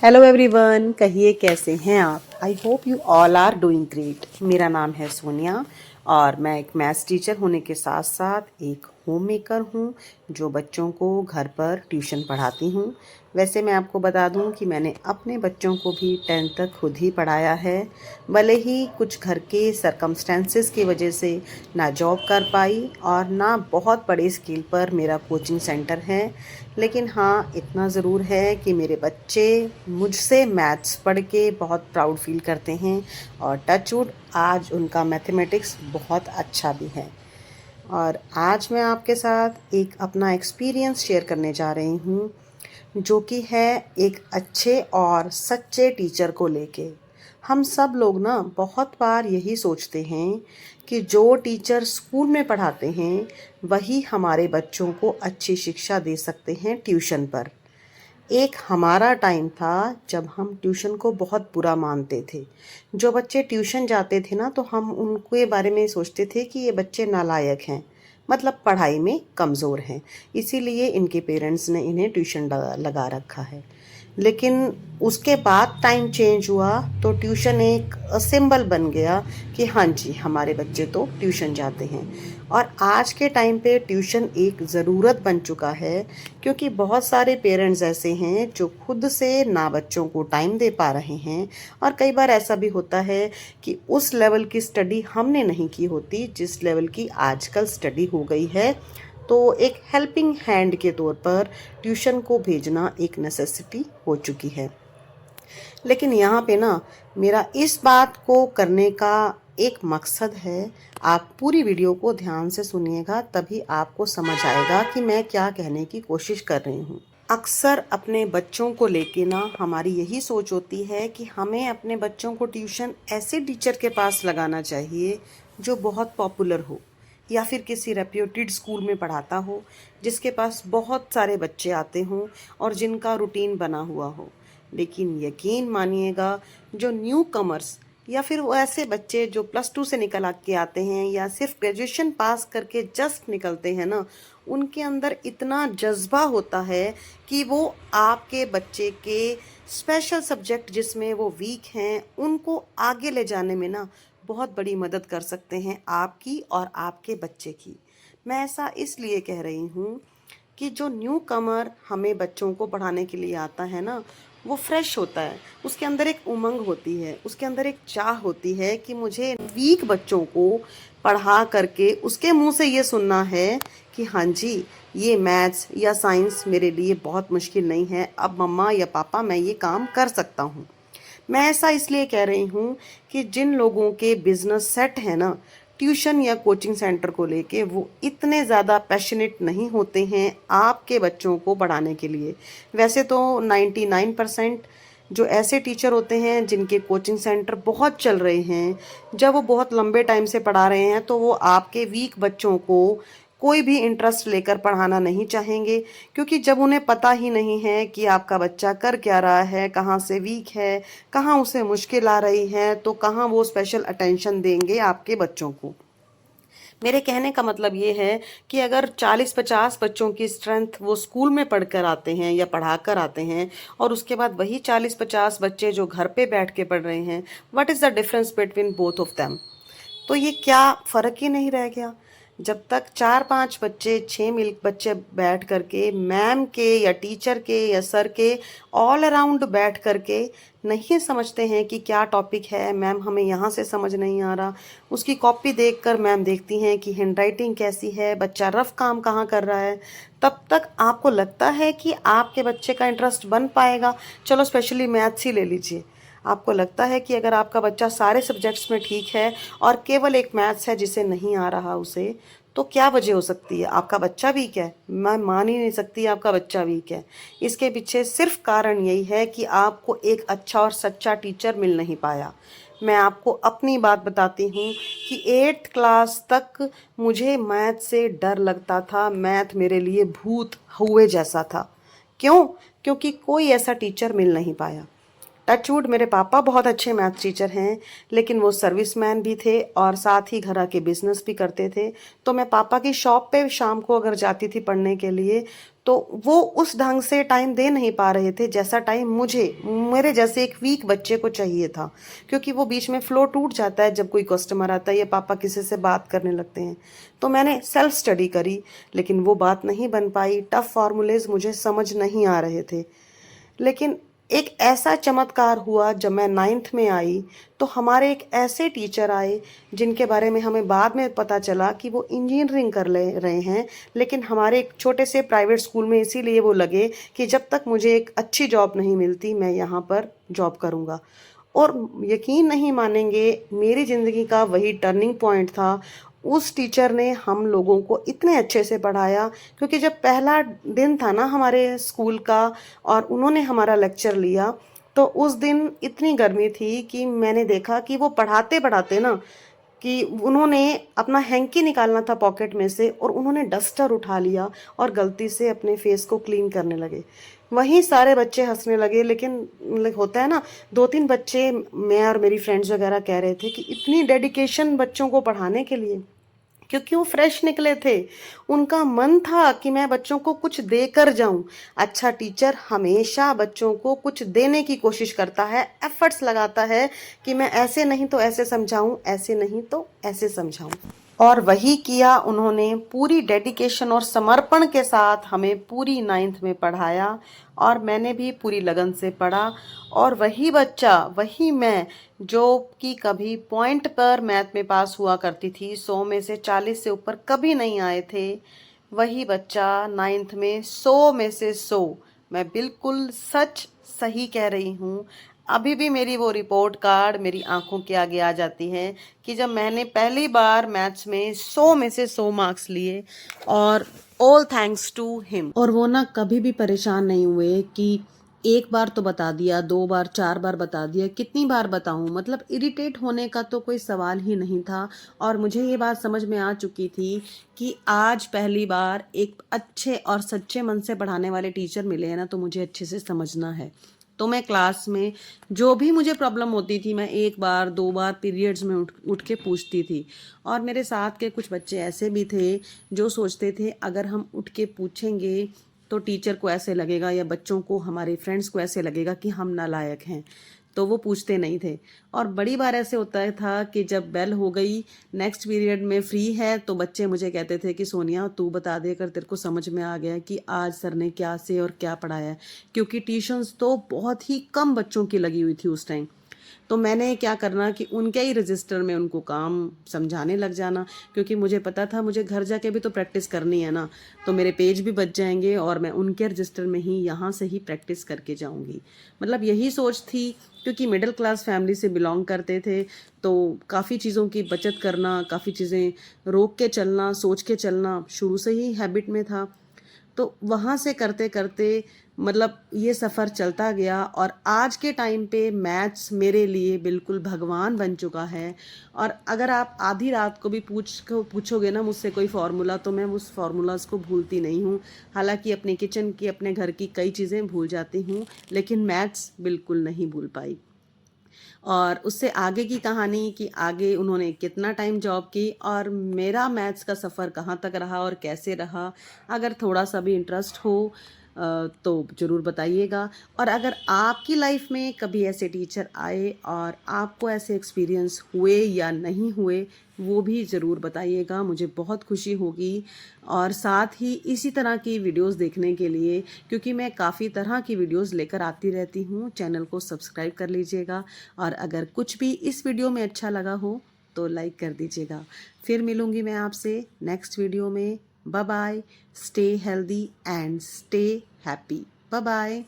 Hello everyone, कहिए कैसे हैं आप। I hope you all are doing great. मेरा नाम है सोनिया और मैं एक मैथ्स टीचर होने के साथ साथ एक होम मेकर हूँ जो बच्चों को घर पर ट्यूशन पढ़ाती हूँ। वैसे मैं आपको बता दूँ कि मैंने अपने बच्चों को भी 10th तक खुद ही पढ़ाया है। भले ही कुछ घर के सरकमस्टेंसेस की वजह से ना जॉब कर पाई और ना बहुत बड़े स्केल पर मेरा कोचिंग सेंटर है, लेकिन हाँ इतना ज़रूर है कि मेरे बच्चे मुझसे मैथ्स पढ़ के बहुत प्राउड फील करते हैं और टचवुड आज उनका मैथमेटिक्स बहुत अच्छा भी है। और आज मैं आपके साथ एक अपना एक्सपीरियंस शेयर करने जा रही हूँ जो कि है एक अच्छे और सच्चे टीचर को लेके। हम सब लोग ना बहुत बार यही सोचते हैं कि जो टीचर स्कूल में पढ़ाते हैं वही हमारे बच्चों को अच्छी शिक्षा दे सकते हैं ट्यूशन पर। एक हमारा टाइम था जब हम ट्यूशन को बहुत बुरा मानते थे। जो बच्चे ट्यूशन जाते थे ना तो हम उनके बारे में सोचते थे कि ये बच्चे नालायक हैं, मतलब पढ़ाई में कमज़ोर हैं, इसीलिए इनके पेरेंट्स ने इन्हें ट्यूशन लगा रखा है। लेकिन उसके बाद टाइम चेंज हुआ तो ट्यूशन एक सिंबल बन गया कि हाँ जी हमारे बच्चे तो ट्यूशन जाते हैं। और आज के टाइम पे ट्यूशन एक ज़रूरत बन चुका है, क्योंकि बहुत सारे पेरेंट्स ऐसे हैं जो खुद से ना बच्चों को टाइम दे पा रहे हैं। और कई बार ऐसा भी होता है कि उस लेवल की स्टडी हमने नहीं की होती जिस लेवल की आजकल स्टडी हो गई है, तो एक हेल्पिंग हैंड के तौर पर ट्यूशन को भेजना एक नेसेसिटी हो चुकी है। लेकिन यहाँ पे ना मेरा इस बात को करने का एक मकसद है। आप पूरी वीडियो को ध्यान से सुनिएगा, तभी आपको समझ आएगा कि मैं क्या कहने की कोशिश कर रही हूँ। अक्सर अपने बच्चों को लेके ना हमारी यही सोच होती है कि हमें अपने बच्चों को ट्यूशन ऐसे टीचर के पास लगाना चाहिए जो बहुत पॉपुलर हो या फिर किसी रेप्यूटेड स्कूल में पढ़ाता हो, जिसके पास बहुत सारे बच्चे आते हों और जिनका रूटीन बना हुआ हो। लेकिन यकीन मानिएगा, जो न्यू कमर्स या फिर वो ऐसे बच्चे जो +2 से निकल के आते हैं या सिर्फ ग्रेजुएशन पास करके जस्ट निकलते हैं ना, उनके अंदर इतना जज्बा होता है कि वो आपके बच्चे के स्पेशल सब्जेक्ट जिसमें वो वीक हैं उनको आगे ले जाने में ना बहुत बड़ी मदद कर सकते हैं, आपकी और आपके बच्चे की। मैं ऐसा इसलिए कह रही हूँ कि जो न्यू कमर हमें बच्चों को पढ़ाने के लिए आता है ना, वो फ्रेश होता है, उसके अंदर एक उमंग होती है, उसके अंदर एक चाह होती है कि मुझे वीक बच्चों को पढ़ा करके उसके मुंह से ये सुनना है कि हाँ जी ये मैथ्स या साइंस मेरे लिए बहुत मुश्किल नहीं है, अब मम्मा या पापा मैं ये काम कर सकता हूँ। मैं ऐसा इसलिए कह रही हूँ कि जिन लोगों के बिजनेस सेट है ना, ट्यूशन या कोचिंग सेंटर को लेके वो इतने ज़्यादा पैशनेट नहीं होते हैं आपके बच्चों को पढ़ाने के लिए। वैसे तो 99% जो ऐसे टीचर होते हैं जिनके कोचिंग सेंटर बहुत चल रहे हैं, जब वो बहुत लंबे टाइम से पढ़ा रहे हैं, तो वो आपके वीक बच्चों को कोई भी इंटरेस्ट लेकर पढ़ाना नहीं चाहेंगे, क्योंकि जब उन्हें पता ही नहीं है कि आपका बच्चा कर क्या रहा है, कहाँ से वीक है, कहाँ उसे मुश्किल आ रही है, तो कहाँ वो स्पेशल अटेंशन देंगे आपके बच्चों को। मेरे कहने का मतलब ये है कि अगर 40-50 बच्चों की स्ट्रेंथ वो स्कूल में पढ़कर आते हैं या पढ़ा कर आते हैं और उसके बाद वही 40-50 बच्चे जो घर पे बैठ के पढ़ रहे हैं, what is the difference between both of them. तो ये क्या फ़र्क ही नहीं रह गया। जब तक 4-5 बच्चे 6 मिल बच्चे बैठ करके मैम के या टीचर के या सर के ऑल अराउंड बैठ करके नहीं समझते हैं कि क्या टॉपिक है, मैम हमें यहाँ से समझ नहीं आ रहा, उसकी कॉपी देखकर मैम देखती हैं कि हैंडराइटिंग कैसी है, बच्चा रफ काम कहाँ कर रहा है, तब तक आपको लगता है कि आपके बच्चे का इंटरेस्ट बन पाएगा। चलो स्पेशली मैथ्स ही ले लीजिए। आपको लगता है कि अगर आपका बच्चा सारे सब्जेक्ट्स में ठीक है और केवल एक मैथ्स है जिसे नहीं आ रहा उसे, तो क्या वजह हो सकती है? आपका बच्चा वीक है? मैं मान ही नहीं सकती आपका बच्चा वीक है। इसके पीछे सिर्फ कारण यही है कि आपको एक अच्छा और सच्चा टीचर मिल नहीं पाया। मैं आपको अपनी बात बताती हूँ कि 8th क्लास तक मुझे मैथ से डर लगता था, मैथ मेरे लिए भूत हुए जैसा था। क्यों? क्योंकि कोई ऐसा टीचर मिल नहीं पाया। टचवुड मेरे पापा बहुत अच्छे मैथ टीचर हैं, लेकिन वो सर्विसमैन भी थे और साथ ही घर आके बिजनेस भी करते थे। तो मैं पापा की शॉप पे शाम को अगर जाती थी पढ़ने के लिए, तो वो उस ढंग से टाइम दे नहीं पा रहे थे जैसा टाइम मुझे, मेरे जैसे एक वीक बच्चे को चाहिए था, क्योंकि वो बीच में फ्लो टूट जाता है जब कोई कस्टमर आता है या पापा किसी से बात करने लगते हैं। तो मैंने सेल्फ स्टडी करी, लेकिन वो बात नहीं बन पाई, टफ फार्मूलेज मुझे समझ नहीं आ रहे थे। लेकिन एक ऐसा चमत्कार हुआ जब मैं 9th में आई, तो हमारे एक ऐसे टीचर आए जिनके बारे में हमें बाद में पता चला कि वो इंजीनियरिंग कर ले रहे हैं, लेकिन हमारे एक छोटे से प्राइवेट स्कूल में इसीलिए वो लगे कि जब तक मुझे एक अच्छी जॉब नहीं मिलती मैं यहाँ पर जॉब करूँगा। और यकीन नहीं मानेंगे, मेरी ज़िंदगी का वही टर्निंग पॉइंट था। उस टीचर ने हम लोगों को इतने अच्छे से पढ़ाया, क्योंकि जब पहला दिन था ना हमारे स्कूल का और उन्होंने हमारा लेक्चर लिया, तो उस दिन इतनी गर्मी थी कि मैंने देखा कि वो पढ़ाते पढ़ाते ना, कि उन्होंने अपना हैंकी निकालना था पॉकेट में से और उन्होंने डस्टर उठा लिया और गलती से अपने फेस को क्लीन करने लगे। वहीं सारे बच्चे हंसने लगे, लेकिन होता है ना, 2-3 बच्चे, मैं और मेरी फ्रेंड्स वगैरह कह रहे थे कि इतनी डेडिकेशन बच्चों को पढ़ाने के लिए, क्योंकि वो फ्रेश निकले थे। उनका मन था कि मैं बच्चों को कुछ देकर जाऊं। अच्छा टीचर हमेशा बच्चों को कुछ देने की कोशिश करता है, एफर्ट्स लगाता है कि मैं ऐसे नहीं तो ऐसे समझाऊं, ऐसे नहीं तो ऐसे समझाऊं। और वही किया उन्होंने, पूरी डेडिकेशन और समर्पण के साथ हमें पूरी 9th में पढ़ाया और मैंने भी पूरी लगन से पढ़ा। और वही बच्चा, वही मैं, जो कि कभी पॉइंट पर मैथ में पास हुआ करती थी, 100 में से 40 से ऊपर कभी नहीं आए थे, वही बच्चा 9th में 100 में से 100, मैं बिल्कुल सच सही कह रही हूँ। अभी भी मेरी वो रिपोर्ट कार्ड मेरी आंखों के आगे आ जाती है कि जब मैंने पहली बार मैथ्स में 100 में से 100 मार्क्स लिए, और ऑल थैंक्स टू हिम। और वो ना कभी भी परेशान नहीं हुए कि एक बार तो बता दिया, 2 बार, 4 बार बता दिया, कितनी बार बताऊं, मतलब इरिटेट होने का तो कोई सवाल ही नहीं था। और मुझे ये बात समझ में आ चुकी थी कि आज पहली बार एक अच्छे और सच्चे मन से पढ़ाने वाले टीचर मिले हैं ना, तो मुझे अच्छे से समझना है। तो मैं क्लास में जो भी मुझे प्रॉब्लम होती थी, मैं 1 बार 2 बार पीरियड्स में उठ के पूछती थी। और मेरे साथ के कुछ बच्चे ऐसे भी थे जो सोचते थे अगर हम उठ के पूछेंगे तो टीचर को ऐसे लगेगा या बच्चों को, हमारे फ्रेंड्स को ऐसे लगेगा कि हम नालायक हैं, तो वो पूछते नहीं थे। और बड़ी बार ऐसे होता था कि जब बेल हो गई, नेक्स्ट पीरियड में फ्री है, तो बच्चे मुझे कहते थे कि सोनिया तू बता दे, कर तेरे को समझ में आ गया कि आज सर ने क्या से और क्या पढ़ाया है, क्योंकि ट्यूशन्स तो बहुत ही कम बच्चों की लगी हुई थी उस टाइम। तो मैंने क्या करना कि उनके ही रजिस्टर में उनको काम समझाने लग जाना, क्योंकि मुझे पता था मुझे घर जाके भी तो प्रैक्टिस करनी है ना, तो मेरे पेज भी बच जाएंगे और मैं उनके रजिस्टर में ही यहाँ से ही प्रैक्टिस करके जाऊँगी। मतलब यही सोच थी, क्योंकि मिडिल क्लास फैमिली से बिलोंग करते थे, तो काफ़ी चीज़ों की बचत करना, काफ़ी चीज़ें रोक के चलना, सोच के चलना शुरू से ही हैबिट में था। तो वहाँ से करते करते मतलब ये सफ़र चलता गया और आज के टाइम पे मैथ्स मेरे लिए बिल्कुल भगवान बन चुका है। और अगर आप आधी रात को भी पूछोगे ना मुझसे कोई फार्मूला, तो मैं उस फार्मूलाज को भूलती नहीं हूँ। हालांकि अपने किचन की, अपने घर की कई चीज़ें भूल जाती हूँ, लेकिन मैथ्स बिल्कुल नहीं भूल पाई। और उससे आगे की कहानी कि आगे उन्होंने कितना टाइम जॉब की और मेरा मैथ्स का सफ़र कहाँ तक रहा और कैसे रहा, अगर थोड़ा सा भी इंटरेस्ट हो तो ज़रूर बताइएगा। और अगर आपकी लाइफ में कभी ऐसे टीचर आए और आपको ऐसे एक्सपीरियंस हुए या नहीं हुए, वो भी ज़रूर बताइएगा, मुझे बहुत खुशी होगी। और साथ ही इसी तरह की वीडियोस देखने के लिए, क्योंकि मैं काफ़ी तरह की वीडियोस लेकर आती रहती हूँ, चैनल को सब्सक्राइब कर लीजिएगा। और अगर कुछ भी इस वीडियो में अच्छा लगा हो तो लाइक कर दीजिएगा। फिर मिलूँगी मैं आपसे नेक्स्ट वीडियो में। Bye bye, stay healthy and stay happy. Bye bye.